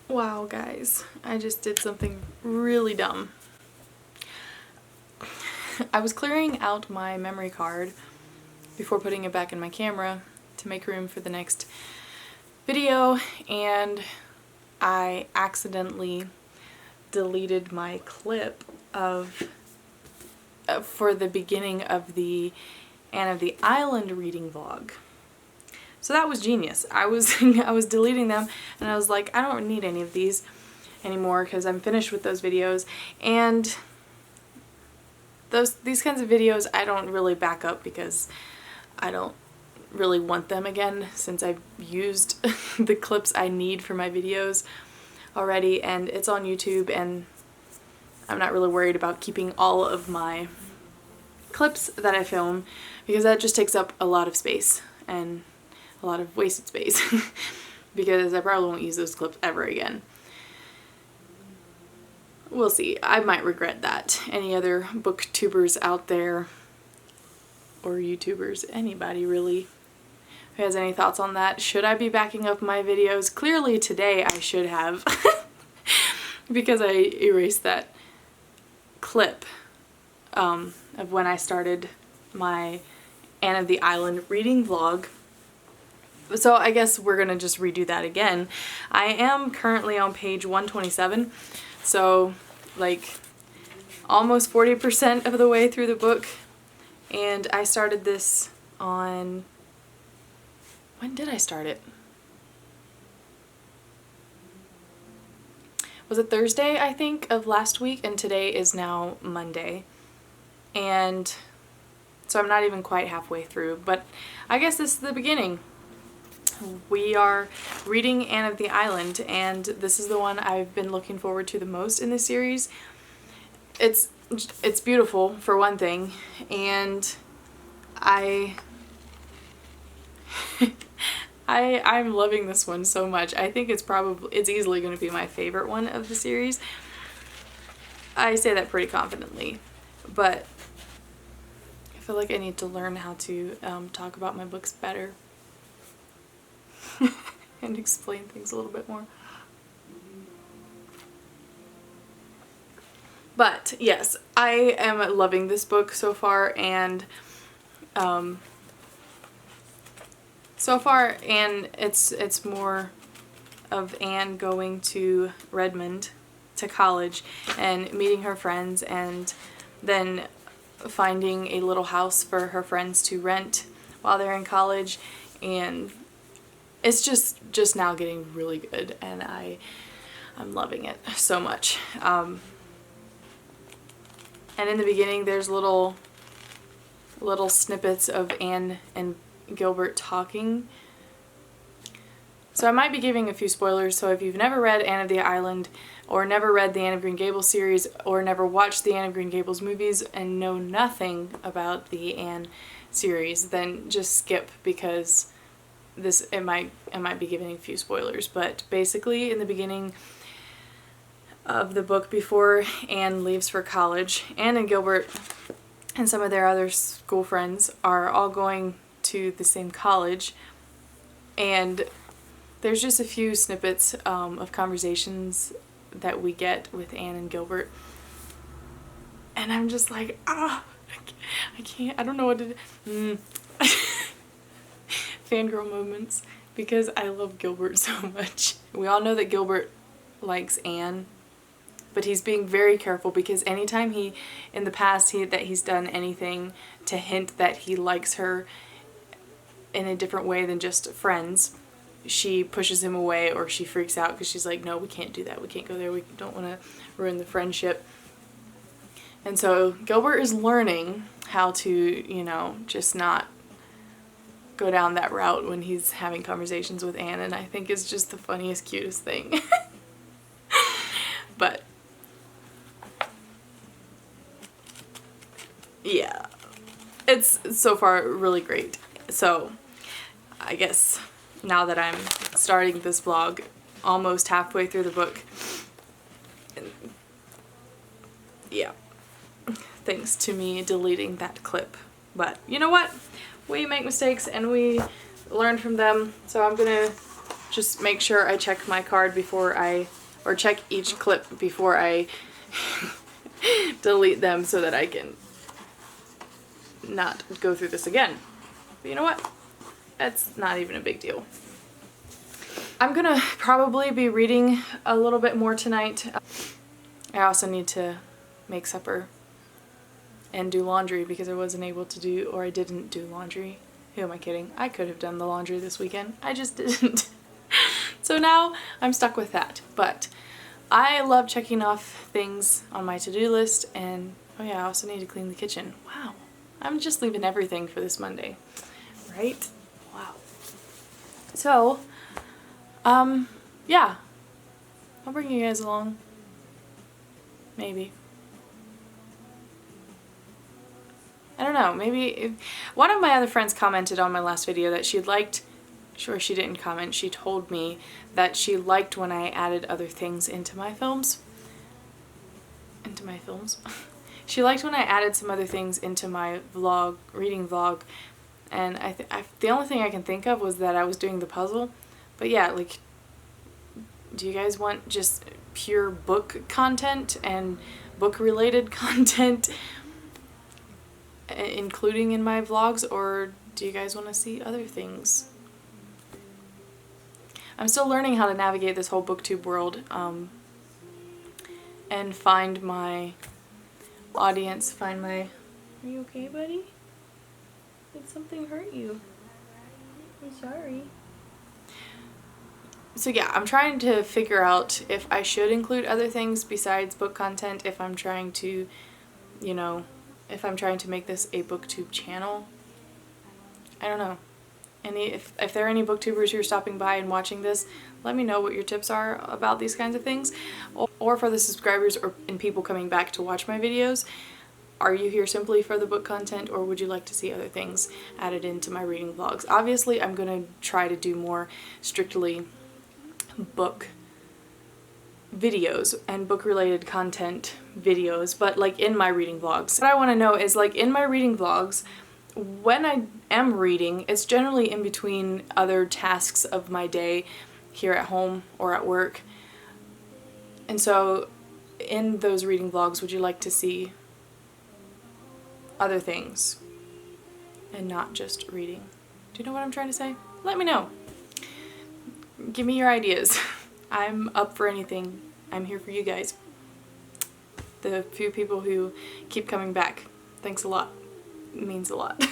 Wow, guys, I just did something really dumb. I was clearing out my memory card before putting it back in my camera to make room for the next video, and I accidentally deleted my clip for the beginning of the Anne of the Island reading vlog. So that was genius. I was deleting them, and I was like, I don't need any of these anymore because I'm finished with those videos. And these kinds of videos I don't really back up because I don't really want them again, since I've used the clips I need for my videos already, and it's on YouTube, and I'm not really worried about keeping all of my clips that I film because that just takes up a lot of space and a lot of wasted space because I probably won't use those clips ever again. We'll see. I might regret that. Any other booktubers out there, or YouTubers, anybody really, who has any thoughts on that? Should I be backing up my videos? Clearly today I should have because I erased that clip of when I started my Anne of the Island reading vlog. So I guess we're gonna just redo that again. I am currently on page 127, so like almost 40% of the way through the book, and I started this on, when did I start it? Was it Thursday, I think, of last week, and today is now Monday. And so I'm not even quite halfway through, but I guess this is the beginning. We are reading Anne of the Island, and this is the one I've been looking forward to the most in this series. It's beautiful, for one thing, and I'm loving this one so much. I think it's easily going to be my favorite one of the series. I say that pretty confidently, but I feel like I need to learn how to talk about my books better and explain things a little bit more. But yes, I am loving this book so far, and it's more of Anne going to Redmond to college and meeting her friends, and then finding a little house for her friends to rent while they're in college, and it's just now getting really good, and I'm loving it so much. And in the beginning there's little snippets of Anne and Gilbert talking. So I might be giving a few spoilers, so if you've never read Anne of the Island, or never read the Anne of Green Gables series, or never watched the Anne of Green Gables movies and know nothing about the Anne series, then just skip, because it might be giving a few spoilers. But basically, in the beginning of the book, before Anne leaves for college, Anne and Gilbert and some of their other school friends are all going to the same college, and there's just a few snippets of conversations that we get with Anne and Gilbert, and I'm just like, I can't, I don't know what to do. Fangirl moments, because I love Gilbert so much. We all know that Gilbert likes Anne, but he's being very careful, because anytime in the past he's done anything to hint that he likes her in a different way than just friends, she pushes him away, or she freaks out because she's like, no, we can't do that, we can't go there, we don't want to ruin the friendship. And so Gilbert is learning how to, you know, just not go down that route when he's having conversations with Anne, and I think it's just the funniest, cutest thing. But yeah, it's so far really great. So I guess now that I'm starting this vlog almost halfway through the book, yeah, thanks to me deleting that clip. But you know what? We make mistakes and we learn from them, so I'm gonna just make sure I check my card or check each clip before I delete them so that I can not go through this again. But you know what? That's not even a big deal. I'm gonna probably be reading a little bit more tonight. I also need to make supper and do laundry because I wasn't able to do, or I didn't do laundry. Who am I kidding? I could have done the laundry this weekend. I just didn't. So now I'm stuck with that. But I love checking off things on my to-do list, and oh yeah, I also need to clean the kitchen. Wow. I'm just leaving everything for this Monday. Right? Wow. So, yeah. I'll bring you guys along. Maybe. I don't know, maybe one of my other friends commented on my last video that she liked, sure she didn't comment, she told me that she liked when I added other things into my films. She liked when I added some other things into my vlog, reading vlog, and the only thing I can think of was that I was doing the puzzle. But yeah, like, do you guys want just pure book content and book-related content including in my vlogs, or do you guys want to see other things? I'm still learning how to navigate this whole booktube world and find my audience, find my... Are you okay, buddy? Did something hurt you? I'm sorry. So yeah, I'm trying to figure out if I should include other things besides book content, if I'm trying to, you know, if I'm trying to make this a booktube channel. I don't know. If there are any booktubers who are stopping by and watching this, let me know what your tips are about these kinds of things. Or for the subscribers and people coming back to watch my videos, are you here simply for the book content, or would you like to see other things added into my reading vlogs? Obviously, I'm going to try to do more strictly book videos and book-related content videos, but like in my reading vlogs. What I want to know is, like, in my reading vlogs, when I am reading, it's generally in between other tasks of my day here at home or at work. And so in those reading vlogs, would you like to see other things and not just reading? Do you know what I'm trying to say? Let me know. Give me your ideas. I'm up for anything. I'm here for you guys. The few people who keep coming back, thanks a lot. It means a lot.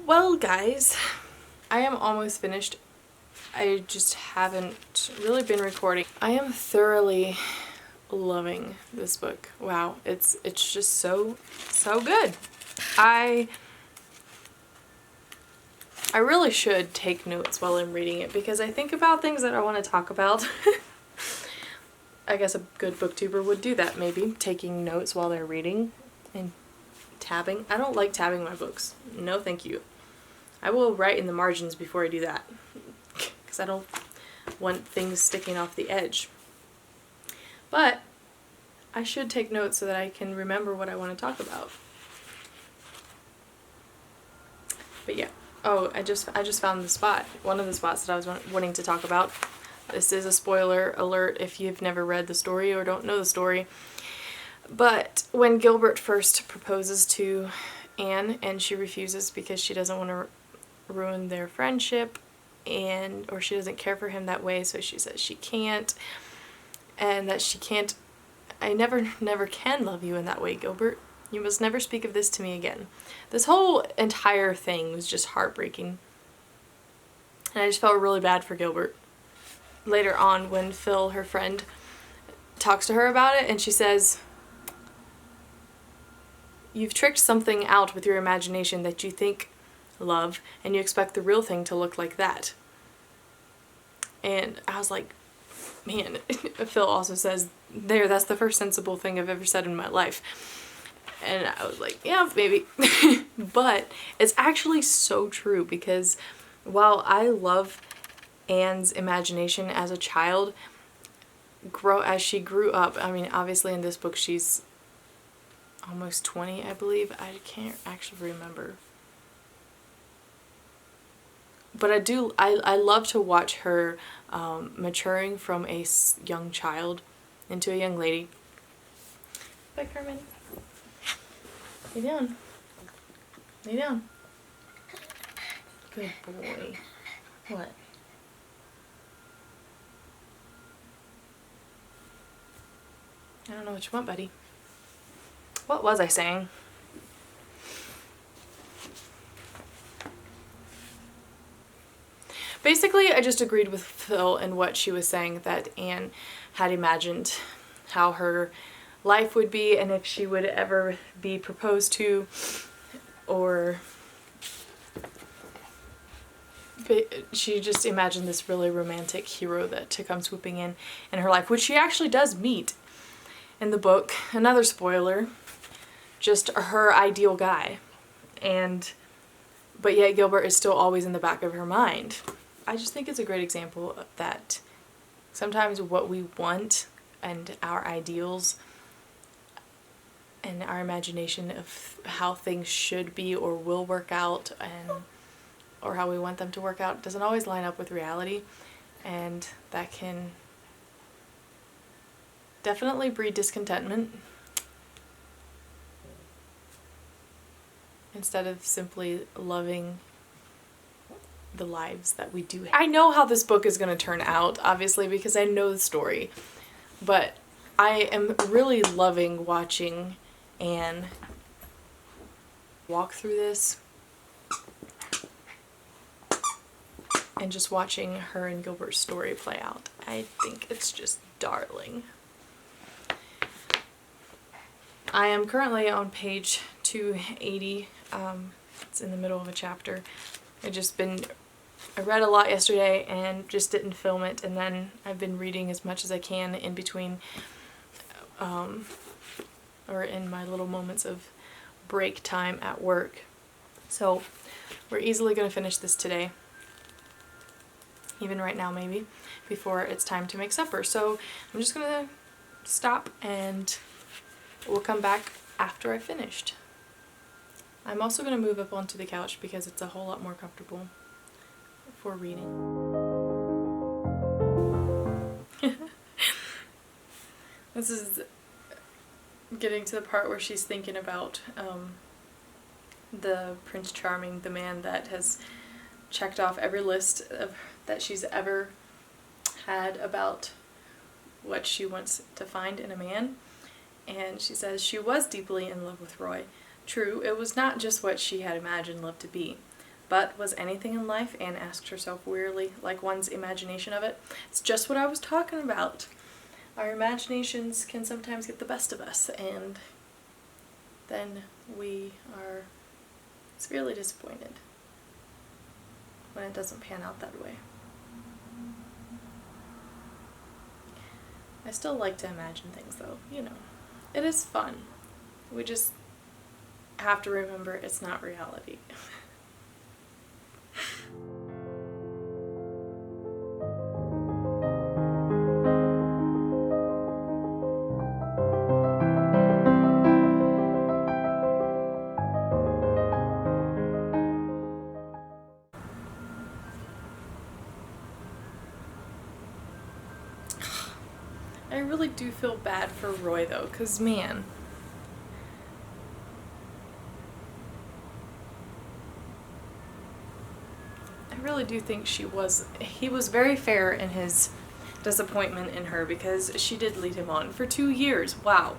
Well, guys, I am almost finished. I just haven't really been recording. I am thoroughly loving this book. Wow, it's just so good. I really should take notes while I'm reading it because I think about things that I want to talk about. I guess a good booktuber would do that, maybe, taking notes while they're reading and tabbing. I don't like tabbing my books. No, thank you. I will write in the margins before I do that because I don't want things sticking off the edge. But I should take notes so that I can remember what I want to talk about. But yeah. Oh, I just found the spot. One of the spots that I was wanting to talk about. This is a spoiler alert if you've never read the story or don't know the story. But when Gilbert first proposes to Anne and she refuses because she doesn't want to ruin their friendship, or she doesn't care for him that way, so she says she can't, and that she can't, I never can love you in that way, Gilbert. You must never speak of this to me again. This whole entire thing was just heartbreaking. And I just felt really bad for Gilbert. Later on, when Phil, her friend, talks to her about it, and she says, "You've tricked something out with your imagination that you think love, and you expect the real thing to look like that." And I was like, man. Phil also says, that's the first sensible thing I've ever said in my life. And I was like, yeah, maybe. But it's actually so true, because while I love Anne's imagination as a child, as she grew up, I mean, obviously in this book she's almost 20, I believe. I can't actually remember. But I love to watch her maturing from a young child into a young lady. Bye, Carmen. Lay down. Lay down. Good boy. What? I don't know what you want, buddy. What was I saying? Basically, I just agreed with Phil and what she was saying, that Anne had imagined how her life would be and if she would ever be proposed to, or she just imagined this really romantic hero to come swooping in her life, which she actually does meet in the book. Another spoiler, just her ideal guy. But yet Gilbert is still always in the back of her mind. I just think it's a great example of that sometimes what we want and our ideals and our imagination of how things should be or will work out, or how we want them to work out, doesn't always line up with reality, and that can definitely breed discontentment instead of simply loving the lives that we do have. I know how this book is going to turn out, obviously, because I know the story, but I am really loving watching Anne walk through this and just watching her and Gilbert's story play out. I think it's just darling. I am currently on page 280. It's in the middle of a chapter. I read a lot yesterday and just didn't film it, and then I've been reading as much as I can in between, or in my little moments of break time at work. So we're easily going to finish this today, even right now maybe, before it's time to make supper. So I'm just going to stop and we'll come back after I've finished. I'm also going to move up onto the couch because it's a whole lot more comfortable for reading. This is getting to the part where she's thinking about the Prince Charming, the man that has checked off every list that she's ever had about what she wants to find in a man. And she says she was deeply in love with Roy. True, it was not just what she had imagined love to be. But was anything in life, Anne asked herself wearily, like one's imagination of it? It's just what I was talking about. Our imaginations can sometimes get the best of us, and then we are severely disappointed when it doesn't pan out that way. I still like to imagine things though, you know. It is fun. We just have to remember it's not reality. really do feel bad for Roy though, because man. I really do think he was very fair in his disappointment in her, because she did lead him on for 2 years. Wow.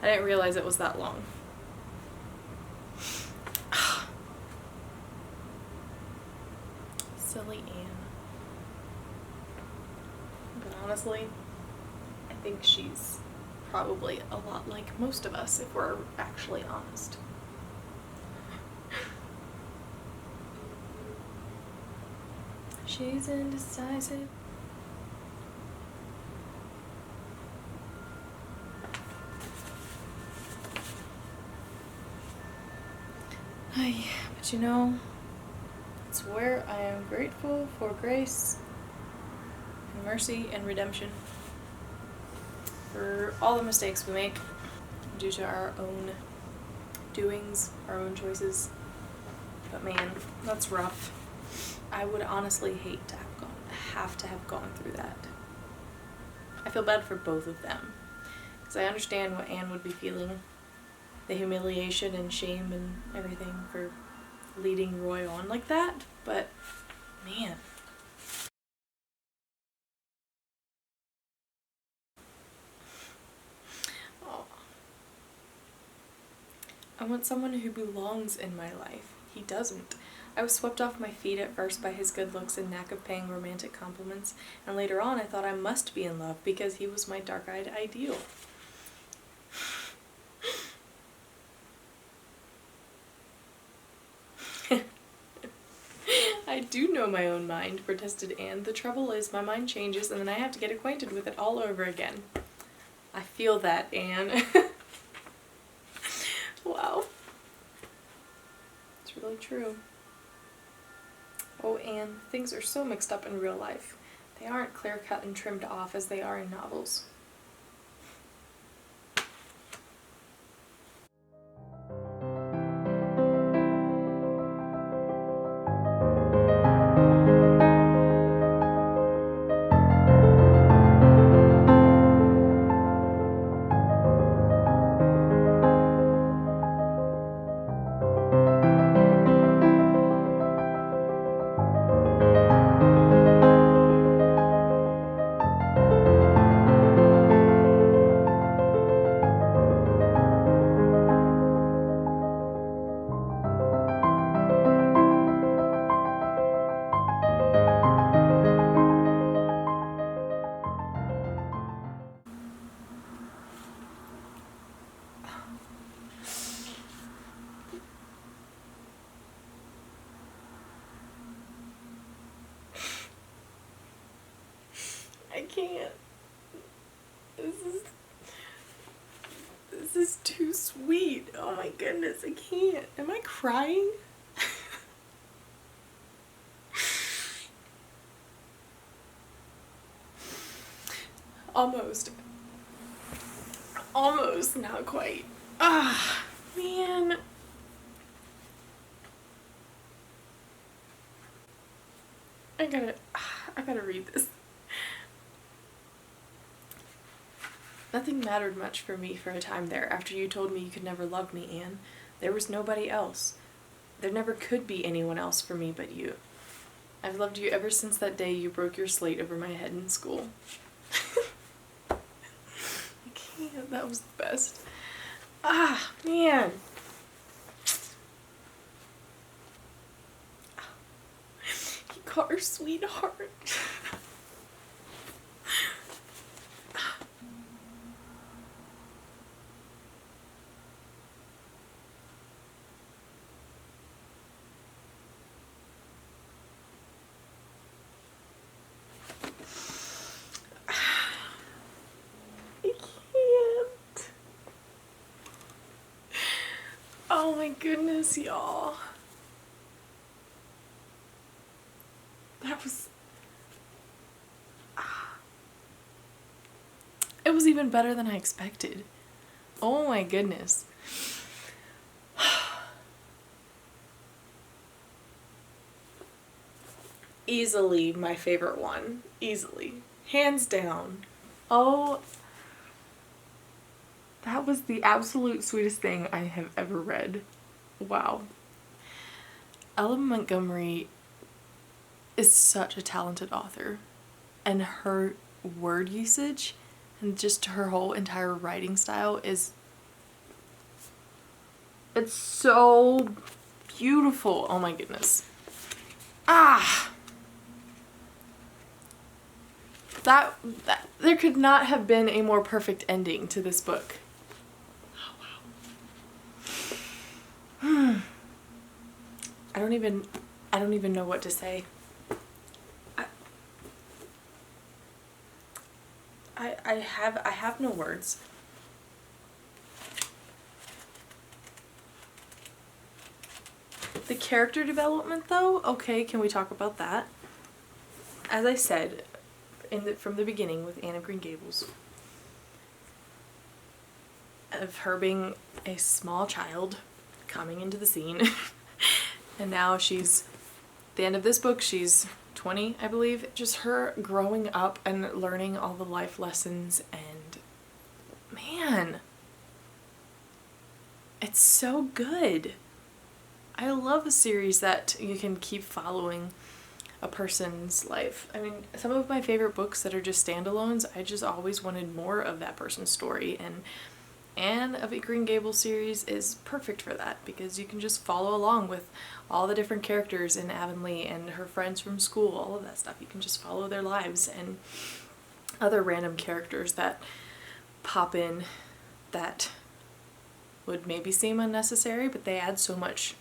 I didn't realize it was that long. Silly Anne. But honestly, I think she's probably a lot like most of us if we're actually honest. She's indecisive. But you know, it's where I am grateful for grace and mercy and redemption for all the mistakes we make due to our own doings, our own choices. But man, that's rough. I would honestly hate to have gone through that. I feel bad for both of them, because I understand what Anne would be feeling, the humiliation and shame and everything for leading Roy on like that, but man. Oh. I want someone who belongs in my life. He doesn't. I was swept off my feet at first by his good looks and knack of paying romantic compliments, and later on I thought I must be in love because he was my dark-eyed ideal. I do know my own mind, protested Anne. The trouble is my mind changes and then I have to get acquainted with it all over again. I feel that, Anne. Wow. It's really true. Oh, Anne, things are so mixed up in real life. They aren't clear-cut and trimmed off as they are in novels. I can't. This is too sweet. Oh my goodness, I can't. Am I crying? Almost. Almost, not quite. Ah, man. I gotta read this. Nothing mattered much for me for a time there after you told me you could never love me, Anne. There was nobody else. There never could be anyone else for me but you. I've loved you ever since that day you broke your slate over my head in school. I can't, that was the best. Ah, man. He caught her sweetheart. Oh my goodness, y'all. That was... It was even better than I expected. Oh my goodness. Easily my favorite one. Easily. Hands down. Oh That was the absolute sweetest thing I have ever read. Wow. Ella Montgomery is such a talented author, and her word usage and just her whole entire writing style is, it's so beautiful. Oh my goodness. That there could not have been a more perfect ending to this book. Oh wow. I don't even know what to say. I have no words. The character development though, okay, can we talk about that? As I said from the beginning with Anne of Green Gables, of her being a small child coming into the scene and now she's, at the end of this book, she's 20, I believe. Just her growing up and learning all the life lessons, and man, it's so good. I love a series that you can keep following a person's life. I mean, some of my favorite books that are just standalones, I just always wanted more of that person's story, and Anne of Green Gables series is perfect for that because you can just follow along with all the different characters in Avonlea and her friends from school, all of that stuff. You can just follow their lives, and other random characters that pop in that would maybe seem unnecessary, but they add so much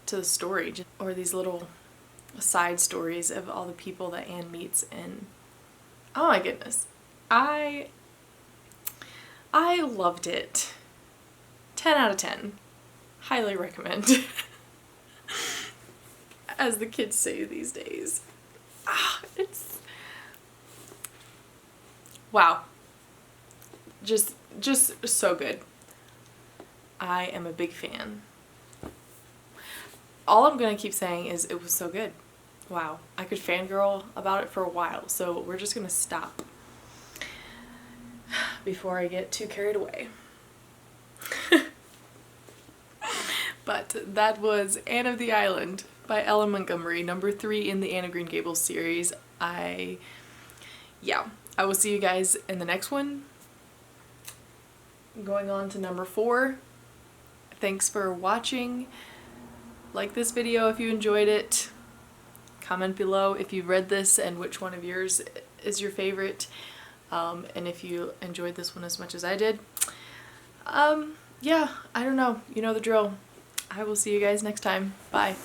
to the story. Or these little side stories of all the people that Anne meets, and oh my goodness, I loved it. 10 out of 10. Highly recommend. As the kids say these days. It's wow. Just so good. I am a big fan. All I'm gonna keep saying is it was so good. Wow. I could fangirl about it for a while, so we're just gonna stop before I get too carried away. But that was Anne of the Island by Ella Montgomery, number 3 in the Anne of Green Gables series. I will see you guys in the next one. Going on to number 4. Thanks for watching. Like this video if you enjoyed it. Comment below if you've read this and which one of yours is your favorite. And if you enjoyed this one as much as I did. Yeah, I don't know. You know the drill. I will see you guys next time. Bye.